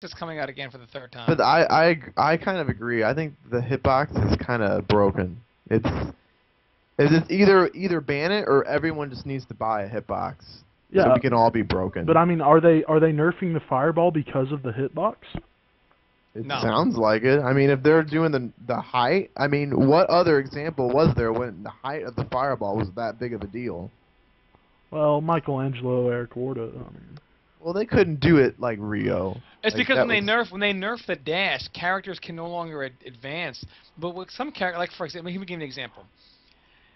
It's coming out again for the third But time. I kind of agree. I think the hitbox is kind of broken. It's either ban it or everyone just needs to buy a hitbox so Yeah, we can all be but broken. I mean, are they nerfing the fireball because of the hitbox? It No. sounds like it. I mean, if they're doing the height, I mean, what other example was there when the height of the fireball was that big of a deal? Well, Michelangelo, Eric Warda. I mean, Well, they couldn't do it like Rio. It's Like because that was when they nerf the dash, characters can no longer advance. But with some character, like for example, let me give you an example.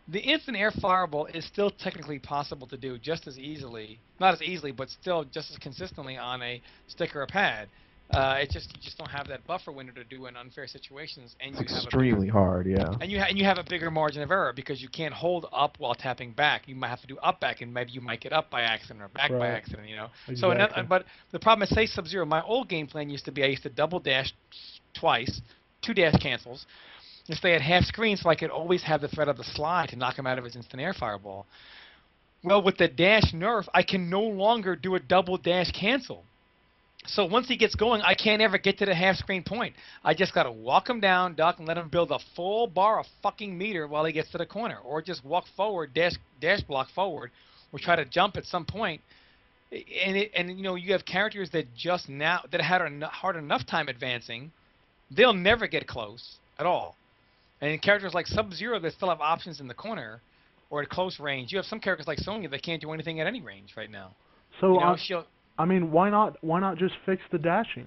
The instant air fireball is still technically possible to do just as easily, not as easily, but still just as consistently on a stick or a pad. It just you just don't have that buffer window to do in unfair situations, and it's you have a bigger extremely hard. Yeah. and you have a bigger margin of error because you can't hold up while tapping back. You might have to do up back, and maybe you might get up by accident or back by right, accident. So, exactly. but the problem is, say Sub-Zero. My old game plan used to be I used to double dash twice, two dash cancels, and stay at half screen so I could always have the threat of the slide to knock him out of his instant air fireball. Well, with the dash nerf, I can no longer do a double dash cancel. So once he gets going, I can't ever get to the half screen point. I just gotta walk him down, duck, and let him build a full bar of fucking meter while he gets to the corner, or just walk forward, dash block forward, or try to jump at some point. And you have characters that just now that had a hard enough time advancing, they'll never get close at all. And characters like Sub-Zero that still have options in the corner or at close range. You have some characters like Sonya that can't do anything at any range right now. So She'll I mean, why not just fix the dashing?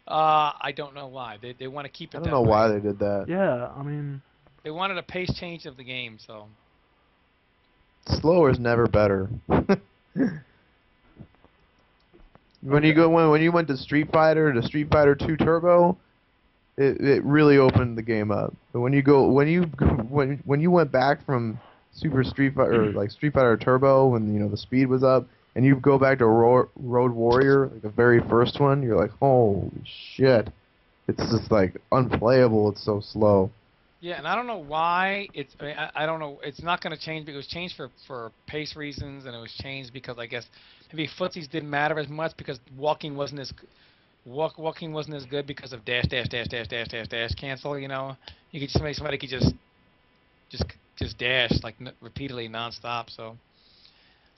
I don't know why. They want to keep I it don't know that why way. they did that. Yeah, I mean, They wanted a pace change of the game, so Slower is never better. okay. When you went to Street Fighter 2 Turbo, it really opened the game up. But when you went back from Super Street Fighter or like Street Fighter Turbo when the speed was up and you go back to Road Warrior, like the very first one, you're like, "Holy shit. It's just like unplayable. It's so slow." yeah. And I don't know why it's. I don't know. It's not going to change. Because it was changed for pace reasons, and it was changed because I guess maybe footsies didn't matter as much because walking wasn't as good because of dash cancel. You could somebody could just just dash like repeatedly nonstop. So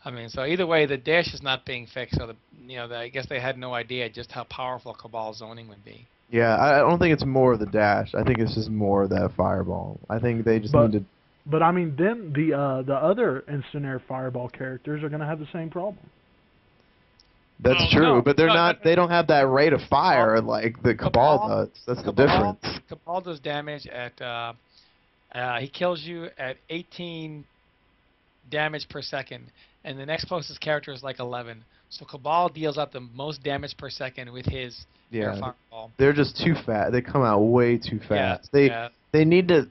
I mean, so either way, the dash is not being fixed. So I guess they had no idea just how powerful Cabal zoning would be. Yeah, I don't think it's more of the dash. I think it's just more of that fireball. I think they just need But to. but I mean, then the other instant air fireball characters are gonna have the same problem. That's Well, true, no, but they're no, not. They don't have that rate of fire like the Cabal Cabal, does. That's the Cabal, difference. Cabal does damage at. He kills you at 18 damage per second, and the next closest character is like 11. So Cabal deals out the most damage per second with his air Yeah, fireball. they're just too fast. They come out way too Yeah, fast. They yeah. they need to.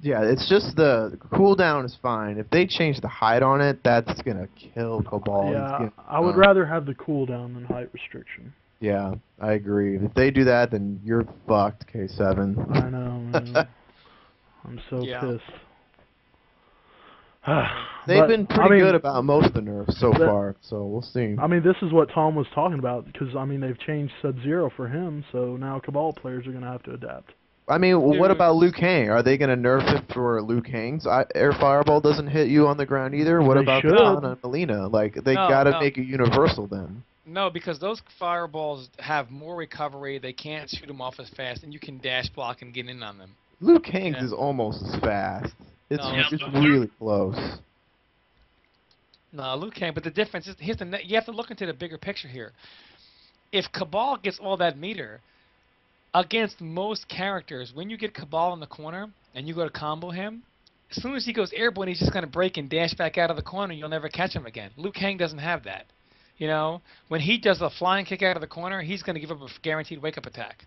Yeah, it's just the cooldown is fine. If they change the height on it, that's gonna kill Cabal. He's Yeah, gonna I would rather have the cooldown than height restriction. Yeah, I agree. If they do that, then you're fucked, I K7. know, man. I'm so Yeah. pissed. I mean, They've But been I pretty good mean, about most of the nerfs so that far, so we'll see. I mean, this is what Tom was talking about because I mean they've changed Sub-Zero for him, so now Cabal players are gonna have to adapt. I mean, what dude, about Liu Kang? Are they going to nerf it for Liu Kang's air fireball doesn't hit you on the ground either? What They about no, Katana should. and Melina? Like, they no, got to no, make it universal then. no, because those fireballs have more recovery. They can't shoot them off as fast, and you can dash block and get in on them. Liu Kang's Yeah. is almost as fast. It's No, it's really close. no, Liu Kang. But the difference is you have to look into the bigger picture here. If Cabal gets all that meter against most characters, when you get Cabal in the corner and you go to combo him, as soon as he goes airborne, he's just going to break and dash back out of the corner. You'll never catch him again. Liu Kang doesn't have that. When he does a flying kick out of the corner, he's going to give up a guaranteed wake-up attack.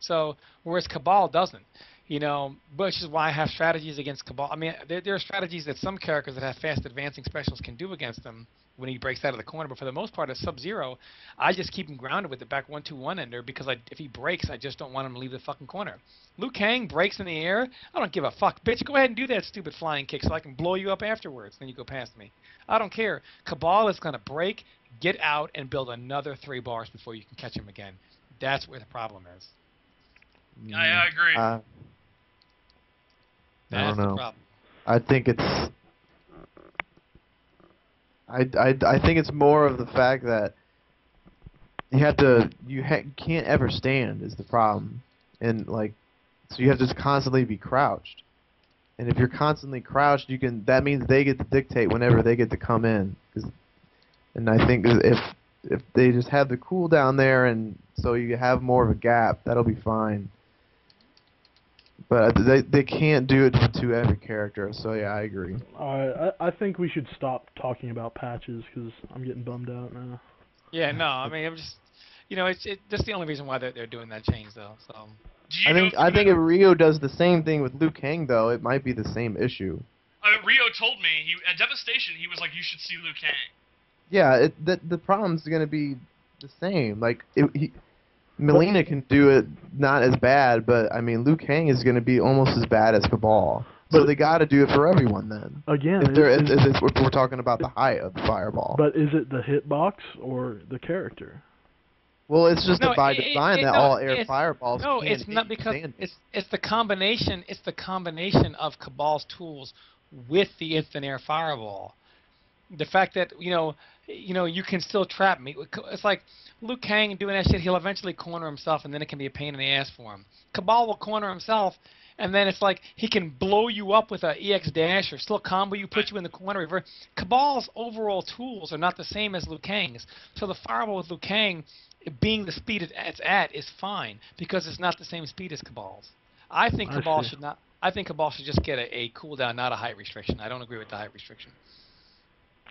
So, whereas Cabal doesn't. Which is why I have strategies against Cabal. I mean, there are strategies that some characters that have fast advancing specials can do against him when he breaks out of the corner. But for the most part, as Sub-Zero, I just keep him grounded with the back 1-2-1 ender because if he breaks, I just don't want him to leave the fucking corner. Liu Kang breaks in the air. I don't give a fuck, bitch. Go ahead and do that stupid flying kick so I can blow you up afterwards. Then you go past me. I don't care. Cabal is gonna break, get out, and build another 3 bars before you can catch him again. That's where the problem is. I agree. I That's don't the know. problem. I think it's. I think it's more of the fact that you can't ever stand is the problem, and like, so you have to just constantly be crouched. And if you're constantly crouched, that means they get to dictate whenever they get to come in. And I think if they just have the cooldown there, and so you have more of a gap, that'll be fine. But they can't do it to every character, so yeah, I agree. I think we should stop talking about patches because I'm getting bummed out now. Yeah, no, I mean, I'm just, that's the only reason why they're doing that change, though. So, Do you know I think if Rio does the same thing with Liu Kang, though, it might be the same issue. Rio told me at Devastation he was like, you should see Liu Kang. Yeah, the problem's gonna be the same. Like Melina can do it not as bad, but I mean Liu Kang is gonna be almost as bad as Cabal. So they got to do it for everyone then. Again, if we're talking about the height of the fireball. But is it the hitbox or the character? Well, it's just by design that all air it's, fireballs. No, can't it's not, because stand it. it's the combination. It's the combination of Cabal's tools with the instant air fireball. The fact that you can still trap me. It's like Liu Kang doing that shit. He'll eventually corner himself, and then it can be a pain in the ass for him. Cabal will corner himself, and then it's like he can blow you up with a EX dash or still combo you, put you in the corner. Reverse. Cabal's overall tools are not the same as Liu Kang's. So the fireball with Liu Kang, being the speed it's at, is fine because it's not the same speed as Cabal's. I think Cabal should not. I think Cabal should just get a cooldown, not a height restriction. I don't agree with the height restriction.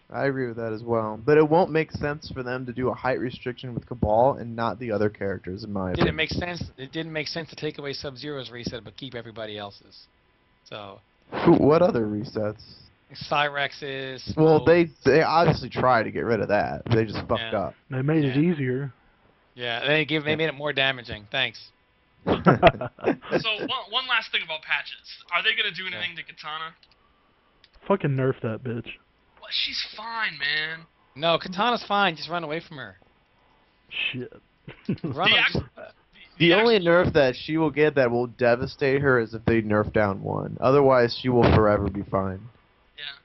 I agree with that as well. But it won't make sense for them to do a height restriction with Cabal and not the other characters, in my opinion. It didn't make sense to take away Sub-Zero's reset but keep everybody else's. So. What other resets? Cyrex's. Well, they obviously tried to get rid of that. They just fucked up. They made it easier. Yeah, they made it more damaging. Thanks. So one last thing about patches. Are they gonna do anything to Katana? Fucking nerf that bitch. Well, she's fine, man. No, Katana's fine. Just run away from her. Shit. The only nerf that she will get that will devastate her is if they nerf down one. Otherwise, she will forever be fine. Yeah.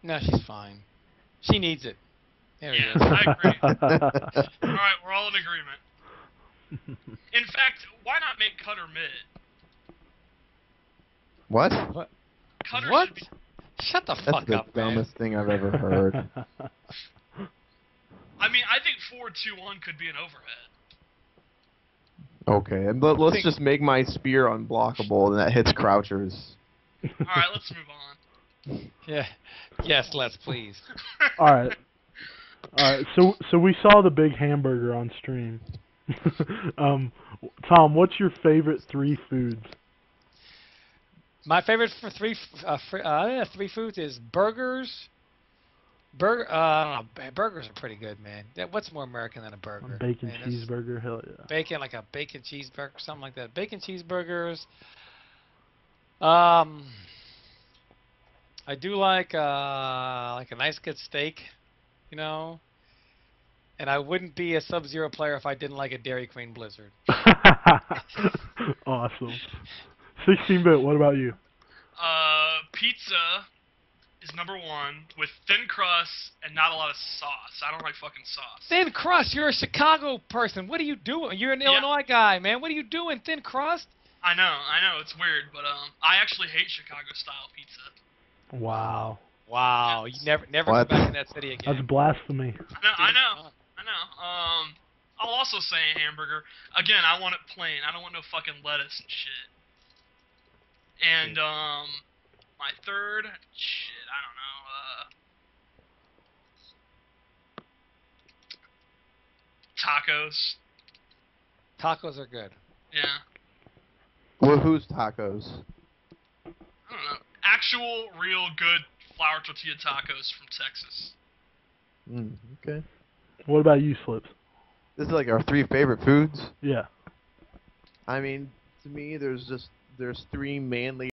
No, she's fine. She needs it. There it is. I agree. Alright, we're all in agreement. In fact, why not make Cutter mid? What? Cutter What? should be... Shut the That's fuck the up, man. dumbest thing I've ever heard. I mean, I think 4-2-1 could be an overhead. Okay, and let's just make my spear unblockable, and that hits crouchers. Alright, let's move on. Yeah. Yes, let's please. Alright. So we saw the big hamburger on stream. Tom, what's your favorite 3 foods? My favorite for three foods is burgers. I don't know. Burgers are pretty good, man. What's more American than a burger? A bacon cheeseburger, hell yeah. Bacon, like a bacon cheeseburger, something like that. Bacon cheeseburgers. I do like a nice good steak, And I wouldn't be a Sub-Zero player if I didn't like a Dairy Queen Blizzard. Awesome. 16-bit, what about you? Pizza is #1 with thin crust and not a lot of sauce. I don't like fucking sauce. Thin crust? You're a Chicago person. What are you doing? You're an Illinois guy, man. What are you doing? Thin crust? I know, it's weird, but I actually hate Chicago-style pizza. Wow. Wow, you never go back in that city again. That's blasphemy. I know. I'll also say a hamburger. Again, I want it plain. I don't want no fucking lettuce and shit. And my third, I don't know. Tacos. Tacos are good. Yeah. Well, whose tacos? I don't know. Actual, real good flour tortilla tacos from Texas. Okay. What about you, Slips? This is like our 3 favorite foods. Yeah. I mean, to me, there's 3 mainly